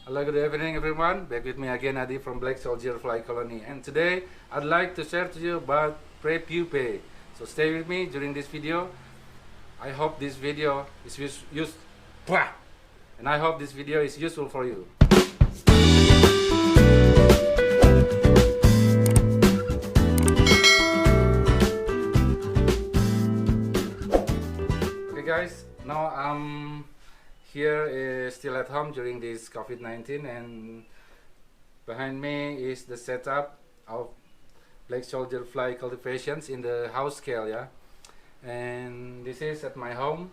Hello, good evening everyone. Back with me again, Adi from Black Soldier Fly Colony. And today, I'd like to share to you about Prepupa. So stay with me during this video. I hope this video is and I hope this video is useful for you. Okay guys, now I'm here still at home during this COVID-19, and behind me is the setup of Black Soldier Fly cultivations in the house scale, yeah. And this is at my home,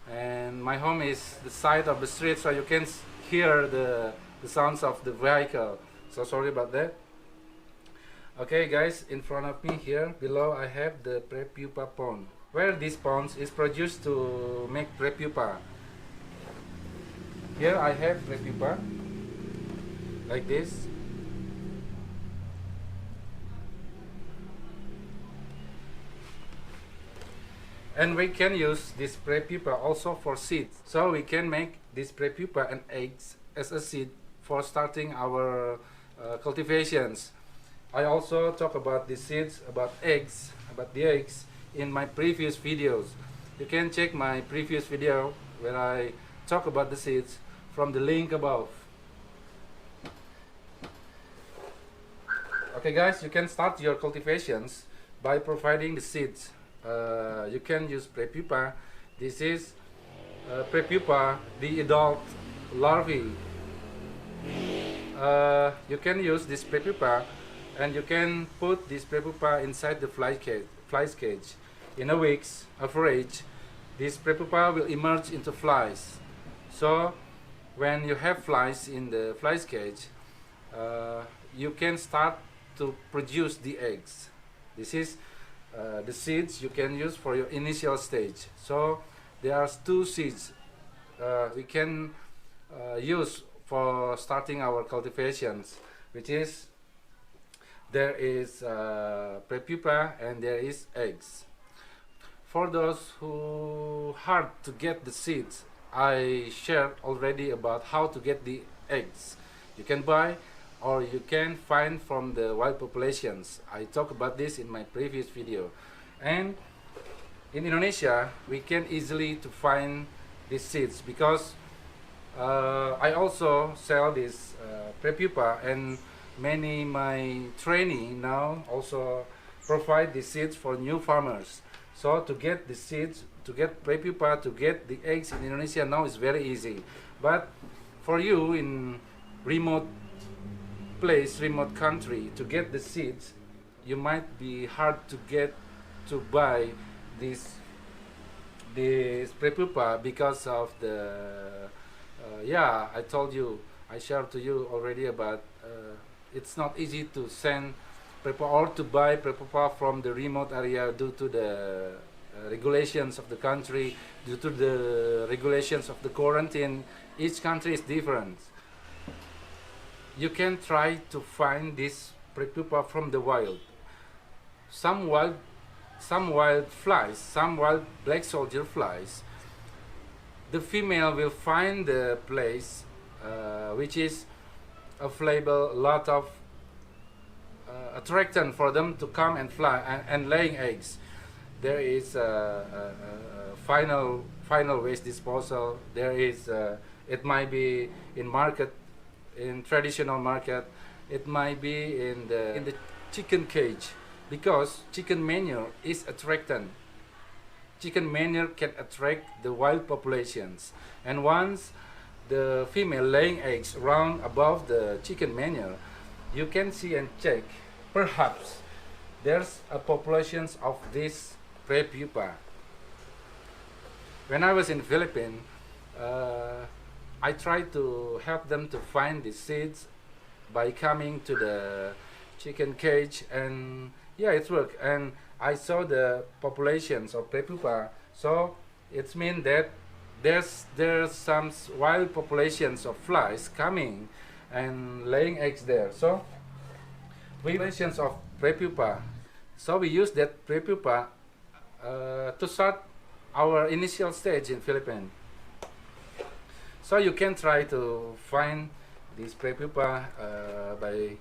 and my home is the side of the street, so you can hear the sounds of the vehicle. So sorry about that. Okay guys, in front of me here below I have the Prepupa pond, where this pond is produced to make Prepupa. Here I have Prepupa, like this. And we can use this Prepupa also for seeds. So we can make this Prepupa and eggs as a seed for starting our cultivations. I also talk about the seeds, about the eggs in my previous videos. You can check my previous video where I talk about the seeds from the link above. Okay guys, you can start your cultivations by providing the seeds. You can use Prepupa. This is Prepupa, the adult larvae. You can use this Prepupa, and you can put this Prepupa inside the fly cage. In a week's average, this Prepupa will emerge into flies. So when you have flies in the fly cage, you can start to produce the eggs. This is the seeds you can use for your initial stage. So there are two seeds we can use for starting our cultivations, which is there is Prepupa and there is eggs. For those who hard to get the seeds, I shared already about how to get the eggs. You can buy or you can find from the wild populations. I talked about this in my previous video. And in Indonesia, we can easily to find these seeds because I also sell this Prepupa, and many my trainee now also provide the seeds for new farmers. So to get the seeds, to get Prepupa, to get the eggs in Indonesia now is very easy. But for you in remote place, remote country, to get the seeds, you might be hard to get to buy this Prepupa because of the yeah, I told you, I shared to you already about it's not easy to send Prepupa or to buy Prepupa from the remote area due to the regulations of the country, due to the regulations of the quarantine. Each country is different. You can try to find this Prepupa from the wild. Some wild flies, some wild black soldier flies, the female will find the place which is available a lot of attractant for them to come and fly and laying eggs. There is final waste disposal. There is it might be in market, in traditional market. It might be in the chicken cage, because chicken manure is attractant. Chicken manure can attract the wild populations, and once the female laying eggs round above the chicken manure, you can see and check, perhaps there's a populations of this Prepupa. When I was in Philippines, I tried to help them to find the seeds by coming to the chicken cage, and yeah, it worked, and I saw the populations of Prepupa. So it means that there's some wild populations of flies coming and laying eggs there. So populations of Prepupa. So we use that Prepupa to start our initial stage in Philippines. So you can try to find this prepupa by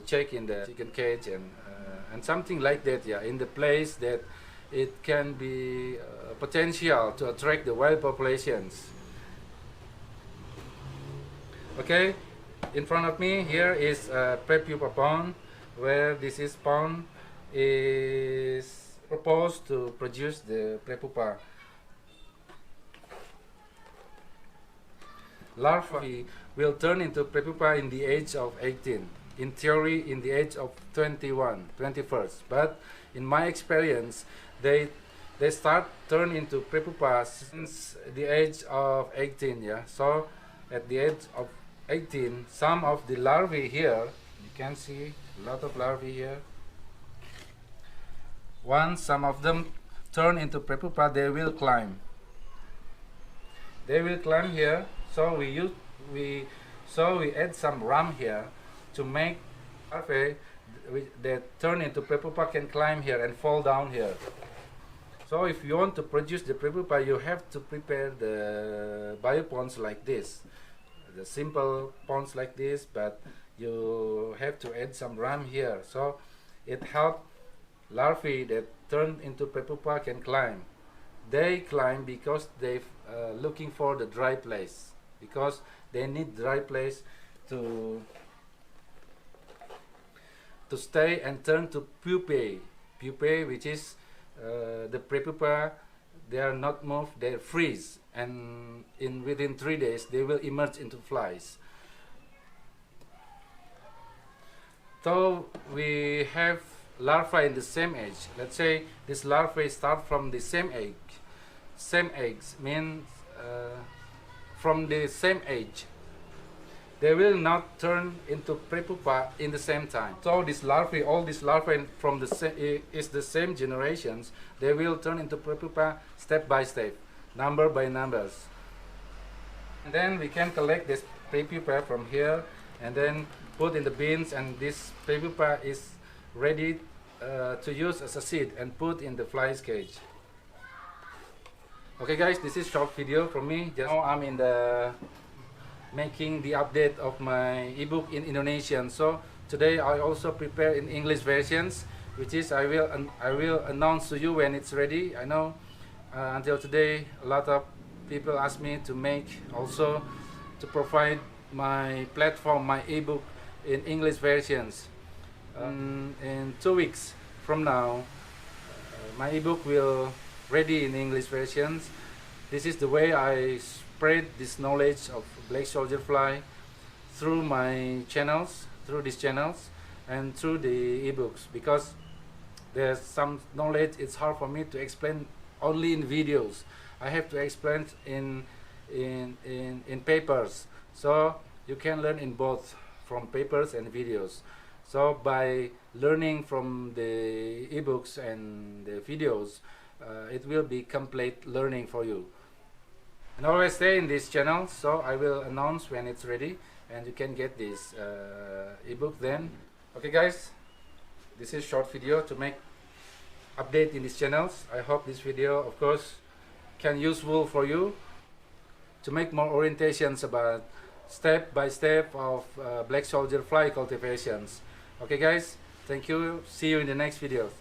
checking the chicken cage and something like that, yeah, in the place that it can be potential to attract the wild populations. Okay, in front of me here is a prepupa pond, where this is pond is proposed to produce the prepupa. Larvae will turn into prepupa in the age of 18. In theory, in the age of 21st. But in my experience, they start turn into prepupa since the age of 18. Yeah. So at the age of 18, some of the larvae here, you can see a lot of larvae here. Once some of them turn into prepupa, they will climb. They will climb here. So we add some ram here to make larvae that turn into prepupa can climb here and fall down here. So if you want to produce the prepupa, you have to prepare the bioponds like this, the simple ponds like this, but you have to add some ram here. So it helps larvae that turn into prepupa can climb. They climb because they're looking for the dry place, because they need dry place to stay and turn to pupae. Pupae, which is the prepupa, they are not moved, they freeze, and within 3 days they will emerge into flies. So we have larvae in the same age. Let's say this larvae start from the same egg. Same eggs means from the same age. They will not turn into prepupa in the same time. So this larvae, all these larvae from the same generations, they will turn into prepupa step by step, number by numbers. And then we can collect this prepupa from here and then put in the bins, and this prepupa is ready to use as a seed and put in the flies cage. Okay guys, this is short video from me. Just now I'm in the making the update of my ebook in Indonesian. So today I also prepare in English versions, which is I will announce to you when it's ready. I know until today a lot of people ask me to make also to provide my platform, my ebook in English versions. In 2 weeks from now, my ebook will ready in English versions. This is the way I spread this knowledge of black soldier fly through my channels, through these channels, and through the ebooks, because there's some knowledge it's hard for me to explain only in videos. I have to explain in papers, so you can learn in both, from papers and videos. So by learning from the ebooks and the videos, it will be complete learning for you. And always stay in this channel, so I will announce when it's ready and you can get this ebook then. Okay guys, this is short video to make update in these channels. I hope this video of course can useful for you to make more orientations about step by step of black soldier fly cultivations. Okay guys, thank you, see you in the next videos.